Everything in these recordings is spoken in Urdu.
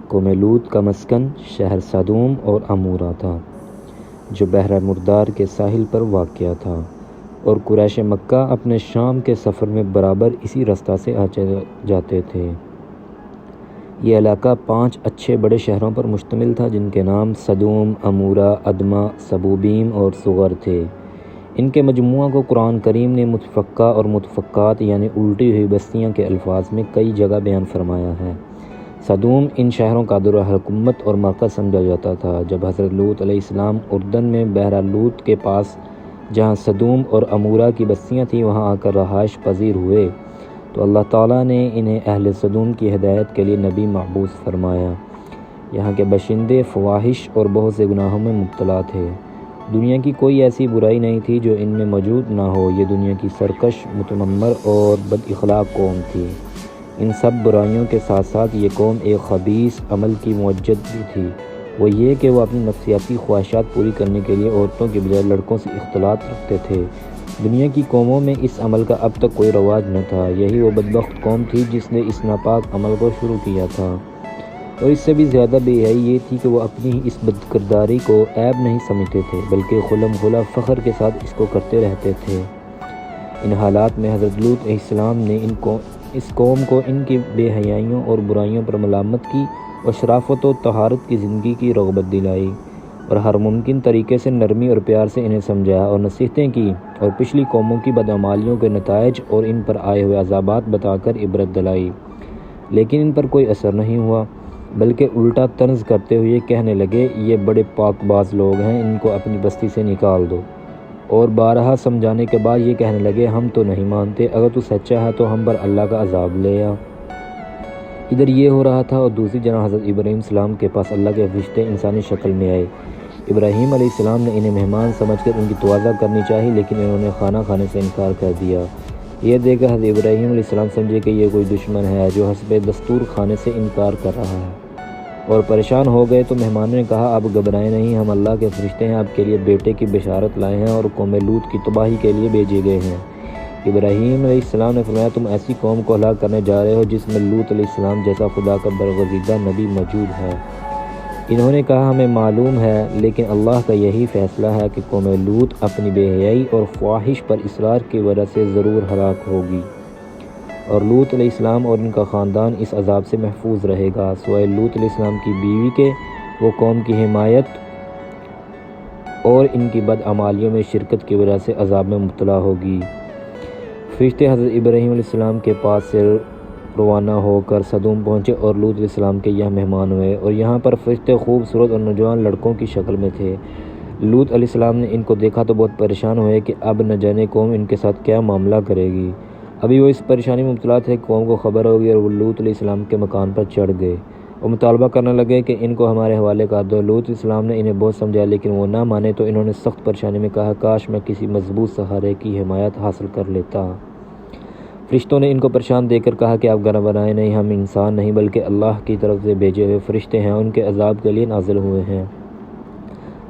قوم لوط کا مسکن شہر سدوم اور عمورہ تھا جو بحر مردار کے ساحل پر واقع تھا، اور قریش مکہ اپنے شام کے سفر میں برابر اسی رستہ سے جاتے تھے۔ یہ علاقہ 5 اچھے بڑے شہروں پر مشتمل تھا جن کے نام سدوم، عمورہ، ادمہ، سبوبیم اور صغر تھے۔ ان کے مجموعہ کو قرآن کریم نے متفقہ اور متفقات یعنی الٹی ہوئی بستیاں کے الفاظ میں کئی جگہ بیان فرمایا ہے۔ سدوم ان شہروں کا دارالحکومت اور مرکز سمجھا جاتا تھا۔ جب حضرت لوط علیہ السلام اردن میں بحیرہ لوط کے پاس جہاں سدوم اور عمورہ کی بستیاں تھیں وہاں آ کر رہائش پذیر ہوئے تو اللہ تعالیٰ نے انہیں اہل سدوم کی ہدایت کے لیے نبی مبعوث فرمایا۔ یہاں کے باشندے فواحش اور بہت سے گناہوں میں مبتلا تھے۔ دنیا کی کوئی ایسی برائی نہیں تھی جو ان میں موجود نہ ہو۔ یہ دنیا کی سرکش، متنمر اور بد اخلاق قوم تھی۔ ان سب برائیوں کے ساتھ ساتھ یہ قوم ایک خبیث عمل کی موجد بھی تھی، وہ یہ کہ وہ اپنی نفسیاتی خواہشات پوری کرنے کے لیے عورتوں کے بجائے لڑکوں سے اختلاط رکھتے تھے۔ دنیا کی قوموں میں اس عمل کا اب تک کوئی رواج نہ تھا۔ یہی وہ بدبخت قوم تھی جس نے اس ناپاک عمل کو شروع کیا تھا، اور اس سے بھی زیادہ بے حیائی یہ تھی کہ وہ اپنی اس بدکرداری کو عیب نہیں سمجھتے تھے بلکہ خلم خلا فخر کے ساتھ اس کو کرتے رہتے تھے۔ ان حالات میں حضرت لوط علیہ السلام نے اس قوم کو ان کی بے حیائیوں اور برائیوں پر ملامت کی اور شرافت و طہارت کی زندگی کی رغبت دلائی، اور ہر ممکن طریقے سے نرمی اور پیار سے انہیں سمجھایا اور نصیحتیں کی، اور پچھلی قوموں کی بدعمالیوں کے نتائج اور ان پر آئے ہوئے عذابات بتا کر عبرت دلائی۔ لیکن ان پر کوئی اثر نہیں ہوا، بلکہ الٹا طنز کرتے ہوئے کہنے لگے، یہ بڑے پاک باز لوگ ہیں، ان کو اپنی بستی سے نکال دو۔ اور بارہا سمجھانے کے بعد یہ کہنے لگے، ہم تو نہیں مانتے، اگر تو سچا ہے تو ہم پر اللہ کا عذاب لے آ۔ ادھر یہ ہو رہا تھا اور دوسری جانب حضرت ابراہیم السلام کے پاس اللہ کے فرشتے انسانی شکل میں آئے۔ ابراہیم علیہ السلام نے انہیں مہمان سمجھ کر ان کی تواضع کرنی چاہی، لیکن انہوں نے کھانا کھانے سے انکار کر دیا۔ یہ دیکھ کر حضرت ابراہیم علیہ السلام سمجھے کہ یہ کوئی دشمن ہے جو حسب دستور کھانے سے انکار کر رہا ہے، اور پریشان ہو گئے تو مہمانوں نے کہا، اب گھبرائیں نہیں، ہم اللہ کے فرشتے ہیں، آپ کے لیے بیٹے کی بشارت لائے ہیں اور قوم لوط کی تباہی کے لیے بھیجے گئے ہیں۔ ابراہیم علیہ السلام نے فرمایا، تم ایسی قوم کو ہلاک کرنے جا رہے ہو جس میں لوط علیہ السلام جیسا خدا کا برگزیدہ نبی موجود ہے۔ انہوں نے کہا، ہمیں معلوم ہے، لیکن اللہ کا یہی فیصلہ ہے کہ قوم لوط اپنی بے حیائی اور خواہش پر اصرار کی وجہ سے ضرور ہلاک ہوگی، اور لوط علیہ السلام اور ان کا خاندان اس عذاب سے محفوظ رہے گا، سوائے لوط علیہ السلام کی بیوی کے، وہ قوم کی حمایت اور ان کی بدعمالیوں میں شرکت کی وجہ سے عذاب میں مبتلا ہوگی۔ فرشتے حضرت ابراہیم علیہ السلام کے پاس سے روانہ ہو کر سدوم پہنچے اور لوط علیہ السلام کے یہاں مہمان ہوئے، اور یہاں پر فرشتے خوبصورت اور نوجوان لڑکوں کی شکل میں تھے۔ لوط علیہ السلام نے ان کو دیکھا تو بہت پریشان ہوئے کہ اب نہ جانے قوم ان کے ساتھ کیا معاملہ کرے گی۔ ابھی وہ اس پریشانی میں مبتلا تھے کہ قوم کو خبر ہوگی، اور وہ لوط علیہ السلام کے مکان پر چڑھ گئے اور مطالبہ کرنے لگے کہ ان کو ہمارے حوالے کر دو۔ لوط علیہ السلام نے انہیں بہت سمجھایا لیکن وہ نہ مانے، تو انہوں نے سخت پریشانی میں کہا، کاش میں کسی مضبوط سہارے کی حمایت حاصل کر لیتا۔ فرشتوں نے ان کو پریشان دیکھ کر کہا کہ آپ گھبرائیں نہیں، ہم انسان نہیں بلکہ اللہ کی طرف سے بھیجے ہوئے فرشتے ہیں، ان کے عذاب کے لیے نازل ہوئے ہیں،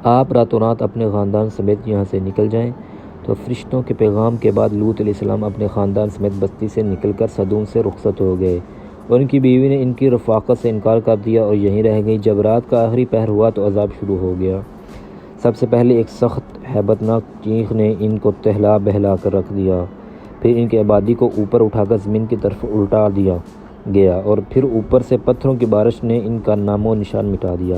آپ راتوں رات اپنے خاندان سمیت یہاں سے نکل جائیں۔ تو فرشتوں کے پیغام کے بعد لوط علیہ السلام اپنے خاندان سمیت بستی سے نکل کر سدوم سے رخصت ہو گئے، اور ان کی بیوی نے ان کی رفاقت سے انکار کر دیا اور یہیں رہ گئی۔ جب رات کا آخری پہر ہوا تو عذاب شروع ہو گیا۔ سب سے پہلے ایک سخت ہیبتناک چیخ نے ان کو تہلا بہلا کر رکھ دیا، پھر ان کی آبادی کو اوپر اٹھا کر زمین کی طرف الٹا دیا گیا، اور پھر اوپر سے پتھروں کی بارش نے ان کا نام و نشان مٹا دیا۔